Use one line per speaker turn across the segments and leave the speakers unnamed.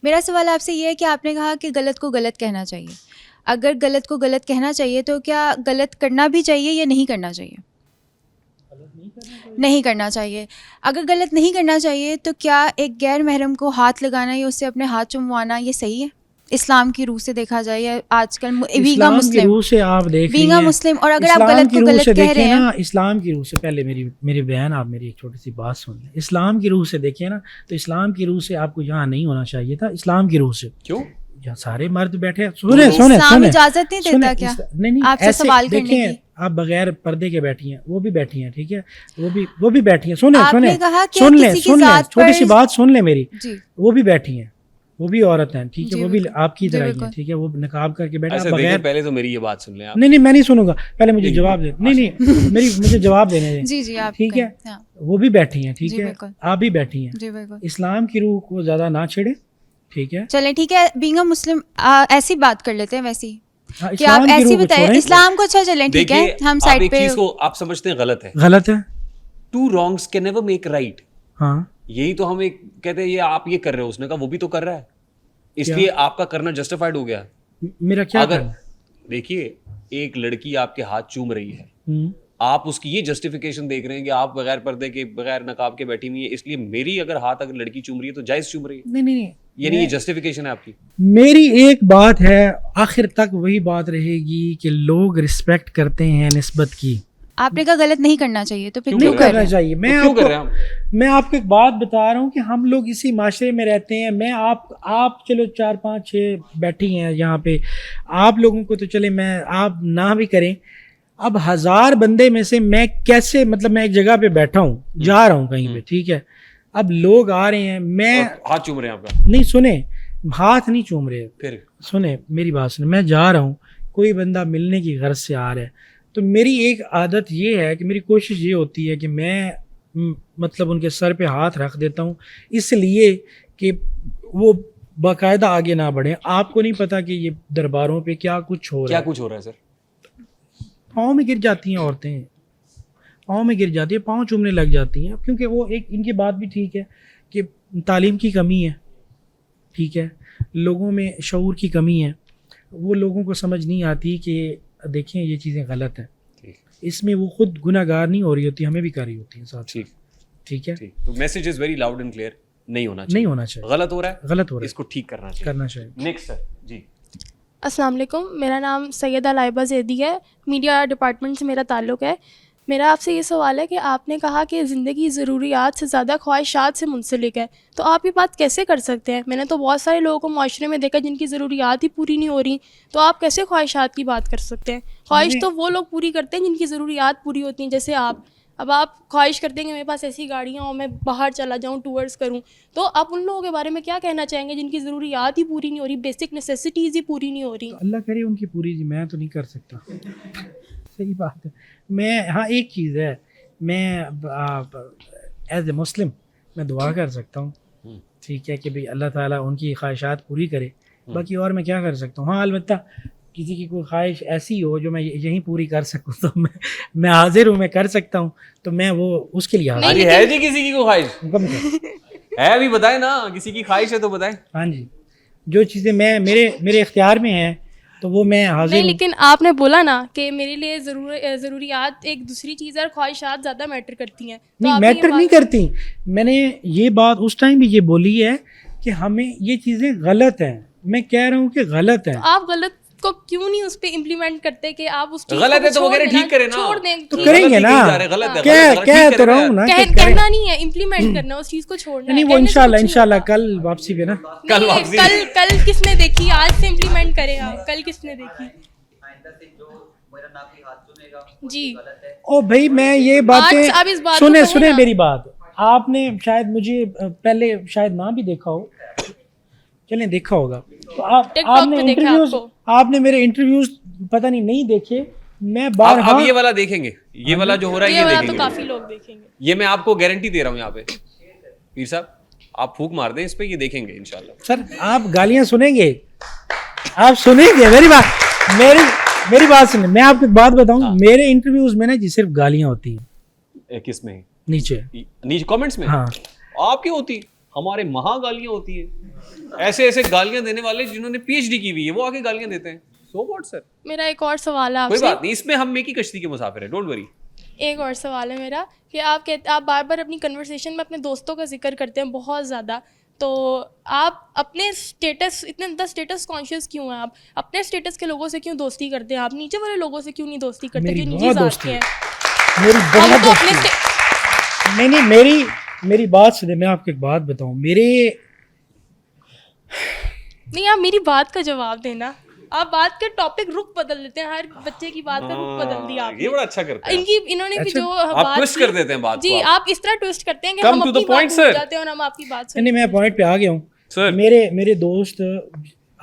میرا سوال آپ سے یہ ہے کہ آپ نے کہا کہ غلط کو غلط کہنا چاہیے. اگر غلط کو غلط کہنا چاہیے تو کیا غلط کرنا بھی چاہیے یا نہیں کرنا چاہیے؟ نہیں کرنا چاہیے. اگر غلط نہیں کرنا چاہیے تو کیا ایک غیر محرم کو ہاتھ لگانا یا اس سے اپنے ہاتھ چموانا یہ صحیح ہے اسلام کی روح سے دیکھا جائے یا آج کل ویگا
اسلام کی روح سے آپ دیکھ رہی
ویگا
ہیں
مسلم؟ اور اگر آپ غلط کو غلط کہہ رہے ہیں
اسلام کی روح سے پہلے میری بہن آپ میری ایک چھوٹی سی بات سن لیں. اسلام کی روح سے دیکھیں نا تو اسلام کی روح سے آپ کو یہاں نہیں ہونا چاہیے تھا. اسلام کی روح سے کیوں یہاں سارے مرد بیٹھے ہیں.
اسلام اجازت نہیں دیتا کیا
نہیں
آپ سے سوال کرنے کی؟
آپ بغیر پردے کے بیٹھی ہیں, وہ بھی بیٹھی ہیں, ٹھیک ہے, وہ بھی بیٹھی ہیں. سن لیں چھوٹی سی بات سن لیں میری. وہ بھی بیٹھی ہیں, وہ بھی عورت ہیں, ٹھیک ہے, وہ بھی آپ کی طرح ہی ہیں, ٹھیک ہے, وہ نقاب کر کے بیٹھے. بغیر
پہلے تو میری یہ بات سن لیں.
نہیں میں نہیں سنوں گا, پہلے مجھے جواب دیں. نہیں مجھے جواب دینے دیں.
جی جی
ٹھیک ہے, وہ بھی بیٹھی ہیں, ٹھیک ہے, آپ بھی بیٹھی ہیں. اسلام کی روح کو زیادہ نہ چھیڑے, ٹھیک ہے.
چلیں ٹھیک ہے, بینگ اے مسلم ایسی بات کر لیتے ہیں. ویسی کہ آپ ایسی بتائیں اسلام کو. اچھا چلیں ٹھیک ہے, ہم سائڈ پہ.
چیز کو آپ سمجھتے ہیں غلط ہے,
غلط ہے.
Two wrongs can never make right.
ہاں
یہی تو ہم ایک کہتے ہیں یہ آپ یہ کر رہے ہو, اس نے کہا وہ بھی تو کر رہا ہے, اس لیے آپ کا کرنا جسٹیفائڈ ہو گیا.
میرا کیا
اگر دیکھیے ایک لڑکی آپ کے ہاتھ چوم رہی ہے, آپ اس کی یہ جسٹیفیکیشن دیکھ رہے ہیں کہ آپ بغیر پردے کے بغیر نقاب کے بیٹھی ہوئی ہے, اس لیے میری اگر ہاتھ اگر لڑکی چوم رہی ہے تو جائز چوم رہی ہے.
نہیں
یعنی یہ جسٹیفیکیشن ہے آپ کی.
میری ایک بات ہے, آخر تک وہی بات رہے گی کہ لوگ رسپیکٹ کرتے ہیں نسبت کی.
آپ نے کہا غلط نہیں کرنا چاہیے تو پھر
کیوں کرنا چاہیے؟ میں آپ کو ایک بات بتا رہا ہوں کہ ہم لوگ اسی معاشرے میں رہتے ہیں. میں آپ چلو 4 5 6 بیٹھی ہیں یہاں پہ, آپ لوگوں کو تو چلے میں آپ نہ بھی کریں. اب 1000 بندے میں سے میں کیسے, مطلب میں ایک جگہ پہ بیٹھا ہوں, جا رہا ہوں کہیں پہ, ٹھیک ہے, اب لوگ آ رہے ہیں, میں
ہاتھ چوم رہے ہیں آپ کا.
نہیں سنیں, ہاتھ نہیں چوم رہے,
پھر
سنیں میری بات سنیں. میں جا رہا ہوں, کوئی بندہ ملنے کی غرض سے آ رہا ہے, تو میری ایک عادت یہ ہے کہ میری کوشش یہ ہوتی ہے کہ میں مطلب ان کے سر پہ ہاتھ رکھ دیتا ہوں, اس لیے کہ وہ باقاعدہ آگے نہ بڑھیں. آپ کو نہیں پتا کہ یہ درباروں پہ کیا کچھ ہو رہا ہے.
کیا کچھ ہو رہا ہے سر؟
پاؤں میں گر جاتی ہیں عورتیں, پاؤں میں گر جاتی ہیں, پاؤں چومنے لگ جاتی ہیں, کیونکہ وہ ایک ان کی بات بھی ٹھیک ہے کہ تعلیم کی کمی ہے, ٹھیک ہے, لوگوں میں شعور کی کمی ہے. وہ لوگوں کو سمجھ نہیں آتی کہ دیکھیں یہ چیزیں غلط ہیں, اس میں وہ خود گناہ گار نہیں ہو رہی ہوتی, ہمیں بھی کر رہی ہوتی ہیں ساتھ. ٹھیک ہے,
تو message is very loud and clear, نہیں ہونا چاہیے. غلط ہو رہا ہے, اس کو ٹھیک کرنا چاہیے. نیکسٹ سر. جی
السلام علیکم, میرا نام سیدہ لائبہ زیدی ہے, میڈیا ڈپارٹمنٹ سے میرا تعلق ہے. میرا آپ سے یہ سوال ہے کہ آپ نے کہا کہ زندگی ضروریات سے زیادہ خواہشات سے منسلک ہے, تو آپ یہ بات کیسے کر سکتے ہیں؟ میں نے تو بہت سارے لوگوں کو معاشرے میں دیکھا جن کی ضروریات ہی پوری نہیں ہو رہی, تو آپ کیسے خواہشات کی بات کر سکتے ہیں؟ خواہش تو وہ لوگ پوری کرتے ہیں جن کی ضروریات پوری ہوتی ہیں, جیسے آپ. اب آپ خواہش کرتے ہیں کہ میرے پاس ایسی گاڑیاں ہوں, میں باہر چلا جاؤں, ٹورس کروں, تو آپ ان لوگوں کے بارے میں کیا کہنا چاہیں گے جن کی ضروریات ہی پوری نہیں ہو رہی, بیسک نیسیسٹیز ہی پوری نہیں ہو رہی؟
اللہ کرے ان کی پوری, میں تو نہیں کر سکتا. صحیح بات ہے. میں ہاں ایک چیز ہے, میں ایز اے مسلم میں دعا کر سکتا ہوں, ٹھیک ہے, کہ بھئی اللہ تعالیٰ ان کی خواہشات پوری کرے. باقی اور میں کیا کر سکتا ہوں؟ ہاں البتہ کسی کی کوئی خواہش ایسی ہو جو میں یہیں پوری کر سکوں تو میں حاضر ہوں, میں کر سکتا ہوں, تو میں وہ اس کے لیے حاضر.
ہے جی کسی کی کوئی خواہش ہے ابھی بتائیں نا, کسی کی خواہش ہے تو بتائیں.
ہاں جی, جو چیزیں میرے اختیار میں ہیں تو وہ میں حاضر ہوں.
لیکن آپ نے بولا نا کہ میرے لیے ضروریات ایک دوسری چیز ہے اور خواہشات زیادہ میٹر کرتی ہیں.
نہیں, میٹر نہیں کرتی. میں نے یہ بات اس ٹائم بھی یہ بولی ہے کہ ہمیں یہ چیزیں غلط ہیں. میں کہہ رہا ہوں کہ غلط ہیں.
آپ غلط کو کیوں نہیں اس پہ امپلیمنٹ کرتے کہ آپ اس چیز
غلط ہے تو وغیرہ ٹھیک کریں نا,
چھوڑ دیں
تو کریں گے نا. کہہ تو رہا ہوں نا,
کہنا نہیں ہے, امپلیمنٹ کرنا, اس چیز کو چھوڑنا.
نہیں وہ انشاءاللہ کل واپسی پہ نا,
کل کس نے دیکھی, آج سے امپلیمنٹ کریں آپ. کل کس نے دیکھی جی؟
او بھائی میں یہ باتیں سنیں میری بات. آپ نے شاید مجھے پہلے شاید نہ بھی دیکھا ہو, چلیں دیکھا ہوگا, تو آپ نے میرے انٹرویوز پتہ نہیں دیکھے. میں
اب یہ والا دیکھیں گے, یہ والا جو ہو رہا ہے یہ دیکھیں گے,
کافی لوگ دیکھیں گے.
یہ میں آپ کو گارنٹی دے رہا ہوں. یہاں پہ پیر صاحب آپ پھونک مار دیں اس پہ, یہ دیکھیں گے انشاءاللہ.
سر آپ گالیاں سنیں گے, آپ سنیں گے میری بات سنیں. میں آپ کو ایک بات بتاؤں, میرے انٹرویوز میں نا جی صرف گالیاں ہوتی ہیں.
کس میں؟
نیچے
کامنٹس میں.
ہاں
آپ کی ہوتی, ہمارے وہاں گالیاں ہوتی ہیں, ایسے ایسے گالیاں دینے والے جنہوں نے پی ایچ ڈی کی ہوئی ہے وہ آ کے گالیاں دیتے ہیں. سو واٹ سر,
میرا ایک اور سوال ہے آپ
کوئی
سے.
بات نہیں, اس میں ہم ایک ہی کشتی کے مسافر ہیں, ڈونٹ وری.
ایک اور سوال ہے میرا کہ آپ بار بار اپنی کنورسیشن میں اپنے دوستوں کا ذکر کرتے ہیں بہت زیادہ, تو آپ اپنے اسٹیٹس اتنے زیادہ اسٹیٹس کانشیس کیوں ہیں؟ آپ اپنے اسٹیٹس کے لوگوں سے کیوں دوستی کرتے ہیں؟ آپ نیچے والے لوگوں سے کیوں نہیں دوستی کرتے جو نجی ذات کے ہیں؟
میری
ہم
بہت
تو
دوستی
اپنے
ہے. نہیں, میری بات سنیں, میں آپ کو ایک بات بتاؤں.
نہیں, آپ میری بات کا جواب دینا. آپ بات کے ٹاپک رخ بدل دیتے ہیں, ہر بچے کی بات کا رخ بدل دیا آپ
یہ بڑا اچھا کرتے ہیں
انہوں نے بھی جو
آپ,
بات
ٹوسٹ کر دیتے ہیں بات
جی,
کو.
آپ اس طرح ٹوسٹ کرتے ہیں کہ
Come
ہم
to the
اپنی بات
point,
بھول
sir.
جاتے ہیں اور ہم آپ کی بات
نہیں, میں پوائنٹ پہ آ گیا ہوں.
سر
میرے دوست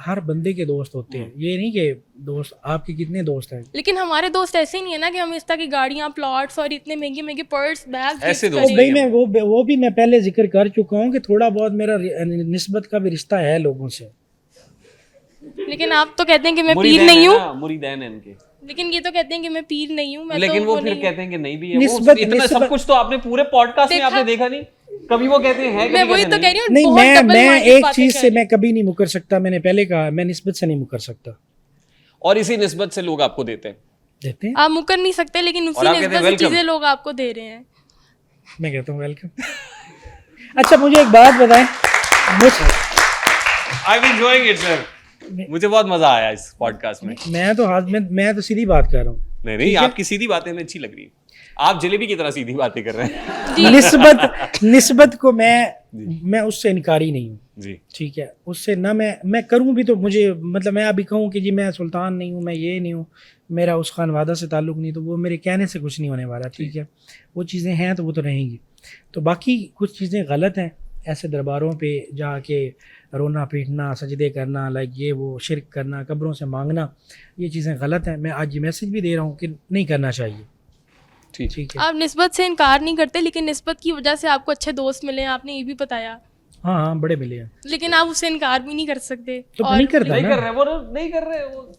ہر بندے کے دوست ہوتے ہیں, یہ نہیں کہ دوست آپ کے کتنے دوست ہیں.
لیکن ہمارے دوست ایسے نہیں ہے نا کہ ہم اس طرح کی گاڑیاں, پلاٹس اور اتنے مہنگے مہنگے پرس, بیگ
ایسے
گفٹ
دوست
کریں.
بھائی میں وہ بھی میں پہلے ذکر کر چکا ہوں کہ تھوڑا بہت میرا نسبت کا بھی رشتہ ہے لوگوں سے.
لیکن آپ تو کہتے ہیں کہ میں پیر نہیں ہوں,
مریدین ہیں ان کے,
لیکن یہ تو کہتے ہیں کہ میں پیر نہیں ہوں.
لیکن وہ پھر کہتے ہیں کہ نہیں بھی ہے.
نسبت
اتنا سب کچھ تو آپ نے پورے پوڈ کاسٹ میں آپ نے دیکھا نہیں, کبھی وہ کہتے ہیں
میں وہی تو کہہ رہی ہوں.
نہیں, میں ایک چیز سے میں کبھی نہیں مکر سکتا. میں نے پہلے کہا میں نسبت سے نہیں مکر سکتا,
اور اسی نسبت سے لوگ آپ کو دیتے ہیں.
آپ مکر نہیں سکتے, لیکن اسی نسبت سے چیزیں لوگ آپ کو دے رہے ہیں.
میں کہتا ہوں ویلکم. اچھا مجھے ایک بات بتائیں,
مجھے بہت مزہ آیا اس پوڈ کاسٹ میں.
میں تو سیدھی بات کر رہا ہوں.
نہیں, آپ کی سیدھی باتیں ہمیں اچھی لگ رہی ہیں. آپ جلیبی کی طرح سیدھی باتیں کر رہے ہیں.
نسبت کو میں اس سے انکاری نہیں ہوں
جی,
ٹھیک ہے. اس سے نہ میں کروں بھی تو مجھے مطلب میں ابھی کہوں کہ جی میں سلطان نہیں ہوں, میں یہ نہیں ہوں, میرا اس خانوادہ سے تعلق نہیں, تو وہ میرے کہنے سے کچھ نہیں ہونے والا. ٹھیک ہے, وہ چیزیں ہیں تو وہ تو رہیں گی. تو باقی کچھ چیزیں غلط ہیں, ایسے درباروں پہ جا کے رونا پیٹنا, سجدے کرنا, لائک یہ وہ شرک کرنا, قبروں سے مانگنا, یہ چیزیں غلط ہیں. میں آج یہ میسج بھی دے رہا ہوں کہ نہیں کرنا چاہیے. ٹھیک ہے,
آپ نسبت سے انکار نہیں کرتے, لیکن نسبت کی وجہ سے آپ کو اچھے دوست ملے ہیں, آپ نے یہ بھی بتایا.
ہاں بڑے ملے ہیں,
لیکن آپ اس سے انکار بھی نہیں کر سکتے.
تو نہیں کرتا,
نہیں کر رہے, وہ نہیں کر رہے, وہ